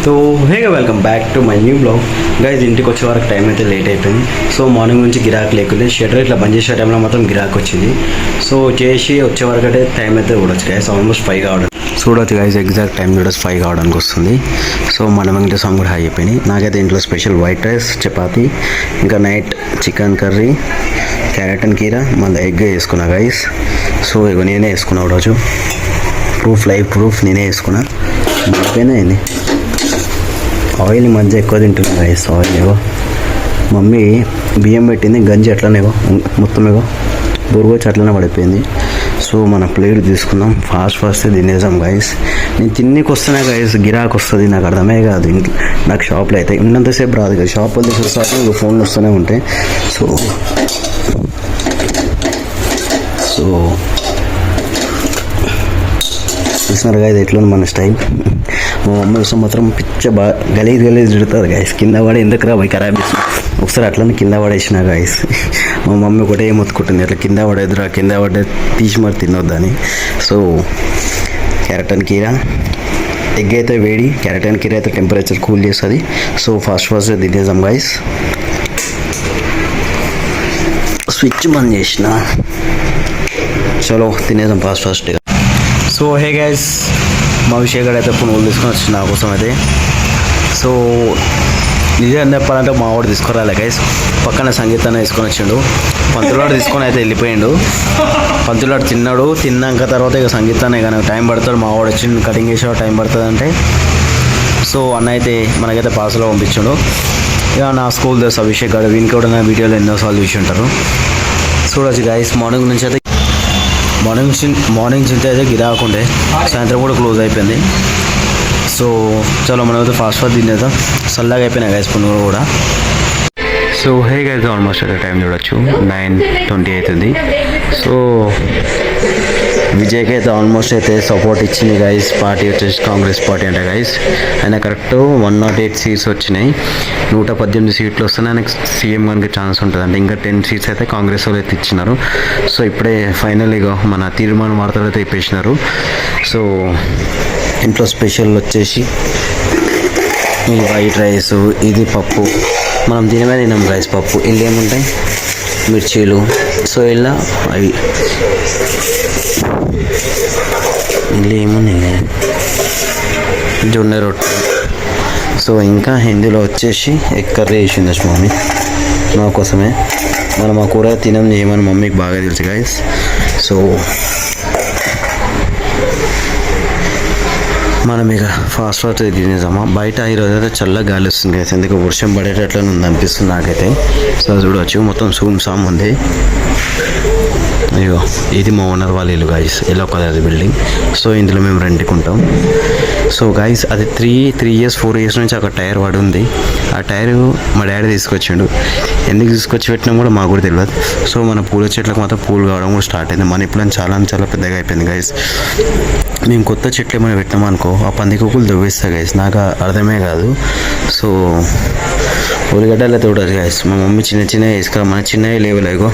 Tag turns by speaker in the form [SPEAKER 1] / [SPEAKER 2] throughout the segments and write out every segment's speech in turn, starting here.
[SPEAKER 1] So welcome back to my new blog guys. ఇంటికి వచ్చే వరకు టైం అయితే లేట్ అయిపోయింది. సో మార్నింగ్ నుంచి గిరాక్ లేకుండా షటర్ ఇట్లా బంద్ చేసే టైంలో మాత్రం గిరాక్ వచ్చింది. సో చేసి వచ్చే వరకు అంటే టైం అయితే చూడొచ్చు గైస్, ఆల్మోస్ట్ 5 కావడం చూడొచ్చు గైస్. ఎగ్జాక్ట్ టైం చూడొచ్చు 5 కావడానికి వస్తుంది. సో మన ఇంట్లో సాంగ్ కూడా హై అయిపోయినాయి. నాకైతే ఇంట్లో స్పెషల్ వైట్ రైస్, చపాతీ, ఇంకా night chicken curry, carrot and కీరా, మళ్ళీ ఎగ్ వేసుకున్నా గైస్. సో ఇక నేనే వేసుకున్నా రోజు, లైవ్ ప్రూఫ్ నేనే వేసుకున్నా. అయిపోయినా అయింది. ఆయిల్ మంచిగా ఎక్కువ తింటున్నా గైస్. ఆయిల్ ఏవో మమ్మీ బియ్యం పెట్టింది, గంజి అట్లనేవో మొత్తం ఏవో బొరుగు వచ్చి అట్లనే పడిపోయింది. సో మన ప్లేట్ తీసుకుందాం, ఫాస్ట్ తినేసాం గైస్. నేను తిన్నీకి వస్తున్నా గైస్, గిరాకు వస్తుంది నాకు అర్థమే కాదు. ఇంట్లో నాకు షాప్లో అయితే ఉన్నంతసేపు రాదు కదా, షాప్ వల్ల చూస్తాను ఇంకా ఫోన్లు వస్తూనే ఉంటాయి. సో చూసినారు గైస్ ఎట్లా మన స్టైల్. మా మమ్మీ కోసం మాత్రం పిచ్చ బాగా గలీజ్ తిడుతుంది గైస్. కింద పడి ఎందుకు రా పోయి ఖరాబ్ చేసిన, ఒకసారి అట్లనే కింద పడేసిన గైస్. మా మమ్మీ ఒకటే మొత్తుకుంటుంది, అట్లా కింద పడేదిరా, కింద పడే తీసి మరి తినొద్దని. సో క్యారెట్ అండ్ కీరా, ఎగ్ అయితే వేడి, క్యారెట్ అండ్ కీరా అయితే టెంపరేచర్ కూల్ చేస్తుంది. సో ఫాస్ట్ తినేసాం గైస్. స్విచ్ బంద్ చేసిన, చలో తినేసాం ఫాస్ట్గా. సో హే గైస్, మా విషయం అయితే పునుగులు తీసుకొని వచ్చింది నా కోసం అయితే. సో నిజం చెప్పాలంటే మా వాడు తీసుకురాలే గైస్, పక్కన సంగీతాన్ని తీసుకొని వచ్చిండు. పంతులాడు తీసుకొని అయితే వెళ్ళిపోయిండు. పంతులాడు తిన్నాడు, తిన్నాక తర్వాత ఇక సంగీతాన్ని కానీ టైం పడతాడు. మా వాడు వచ్చిండు, కటింగ్ చేసే టైం పడుతుంది అంటే. సో అన్న అయితే మనకైతే పార్సల్లో పంపించాడు. ఇక నా స్కూల్ తెలుసు అభిషేక్ గారు, వీనికి కూడా నా వీడియోలో ఎన్నోసార్లు చూసి ఉంటారు. చూడొచ్చు గైస్, మార్నింగ్ నుంచి అయితే అయితే గిరాకుండే, సాయంత్రం కూడా క్లోజ్ అయిపోయింది. సో చలో మనం అయితే ఫాస్ట్ తినేద్దాం. చల్లగా అయిపోయినాయి గైస్ పునుగులు కూడా. సో హే గైస్, ఆల్మోస్ట్ అయితే టైం చూడొచ్చు 9:20 అవుతుంది. సో విజయ్కి అయితే ఆల్మోస్ట్ అయితే సపోర్ట్ ఇచ్చింది గైస్. పార్టీ వచ్చేసి కాంగ్రెస్ పార్టీ అంటే గైస్, ఆయన కరెక్ట్ 108 సీట్స్ వచ్చినాయి. 118 సీట్లు వస్తేనే ఆయనకు సీఎం గారికి ఛాన్స్ ఉంటుంది. అంటే ఇంకా 10 సీట్స్ అయితే కాంగ్రెస్ వాళ్ళు అయితే ఇచ్చినారు. సో ఇప్పుడే ఫైనల్గా మన తీర్మానం వార్తలు అయితే ఇప్పేసినారు. సో ఇంట్లో స్పెషల్ వచ్చేసి ఈ వైట్ రైస్, ఇది పప్పు, మనం తినడం రైస్ పప్పు. ఇల్లు ఏముంటాయి, మిర్చీలు. సో ఇలా అవి ఇల్లు ఏమున్నాయి, జొన్న రొట్టె. సో ఇంకా హిందీలో వచ్చేసి ఎగ్ కర్రీ వేసింది మమ్మీ నా కోసమే. మనం ఆ కూర తినం చేయమని మమ్మీకి బాగా తెలుసు గైస్. సో మనం ఇక ఫాస్ట్ తినేసామా. బయట ఈరోజు అయితే చల్లగా గాలి వస్తుంది గైస్, ఎందుకు వర్షం పడేటట్లనే ఉంది అనిపిస్తుంది నాకైతే. సో చూడవచ్చు మొత్తం సామ్ ఉంది. అయ్యో ఇది మా ఓనర్ వాళ్ళ ఇల్లు guys, yellow colour building. So ఇందులో మేము రెంట్కి ఉంటాం. సో గైస్ అది 3 years 4 years నుంచి అక్కడ టైర్ పడి ఉంది. ఆ టైర్ మా డాడీ తీసుకొచ్చిండు. ఎందుకు తీసుకొచ్చి పెట్టినా కూడా మాకు కూడా తెలియదు. సో మన పూల చెట్లకు మాత్రం పూలు కావడం కూడా స్టార్ట్ అయింది. మన ఇప్పుడు చాలా పెద్దగా అయిపోయింది గైస్. మేము కొత్త చెట్లు ఏమైనా పెట్టినామనుకో ఆ పందికొక్కులు దవ్వేస్తాయి గైస్, నాకు అర్థమే కాదు. సో ఉల్లిగడ్డలు అయితే చూడదు గైస్, మా మమ్మీ చిన్న వేసుకురా, మన చిన్నవి లేవులేగో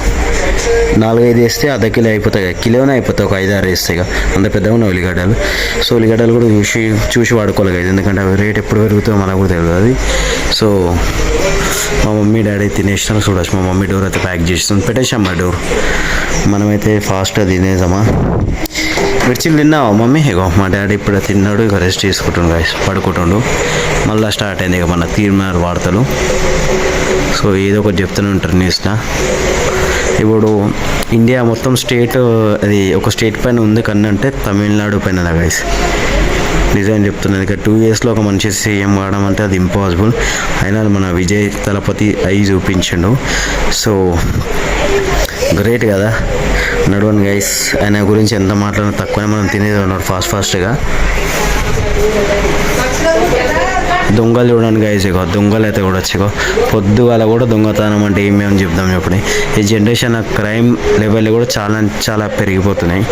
[SPEAKER 1] 4-5 వేస్తే అర్ధ కిలో అయిపోతాయి, కిలోనే అయిపోతాయి. ఒక 5-6 వేస్తే ఇక అంత పెద్దగా ఉన్నాయి ఉల్లిగడ్డలు. సో ఉల్లిగడ్డలు కూడా చూసి వాడుకోవాలి గైస్, ఎందుకంటే అవి రేట్ ఎప్పుడు పెరుగుతాయో మనకు కూడా తెలియదు అది. సో మా మమ్మీ డాడీ తినేసినారు చూడవచ్చు. మా మమ్మీ డోర్ అయితే ప్యాక్ చేస్తుంది, పెట్టేసాం మా డోర్. మనమైతే ఫాస్ట్గా తినేసామా. మిర్చిలు తిన్నావా మమ్మీ? ఇగో మా డాడీ ఇప్పుడు తిన్నాడు, ఇక రెస్ట్ తీసుకుంటుండు గైస్, పడుకుంటుండు. మళ్ళీ స్టార్ట్ అయింది ఇక మన తీర్మాన వార్తలు. సో ఏదో ఒకటి చెప్తూనే ఉంటారు న్యూస్లో. ఇప్పుడు ఇండియా మొత్తం స్టేట్, అది ఒక స్టేట్ పైన ఉంది కన్నా అంటే తమిళనాడు పైన గైస్. నిజం చెప్తున్నది, ఇక 2 yearsలో ఒక మంచి సీఎం కావడం అంటే అది ఇంపాసిబుల్. అయినా మన విజయ్ తలపతి అయి చూపించిండు. సో గ్రేట్ కదా, నడవని గైస్. ఆయన గురించి ఎంత మాట్లాడినా తక్కువనే, మనం తినేది ఉన్నాడు ఫాస్ట్గా. దొంగలు చూడండి గైస్, ఇగో దొంగలు అయితే కూడా వచ్చి పొద్దుగాల కూడా దొంగతనం అంటే ఏమేమి చెప్దాం చెప్పండి. ఈ జనరేషన్ క్రైమ్ లెవెల్ కూడా చాలా పెరిగిపోతున్నాయి.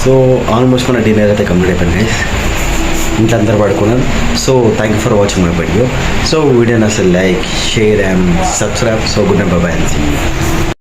[SPEAKER 1] సో ఆల్మోస్ట్ మన డిన్నర్ అయితే కంప్లీట్ అయిపోయింది గైస్, ఇంట్లో అందరూ పడుకున్నాను. So thank you for watching my video. So వీడియోని అసలు like, share and subscribe. So good night, by by.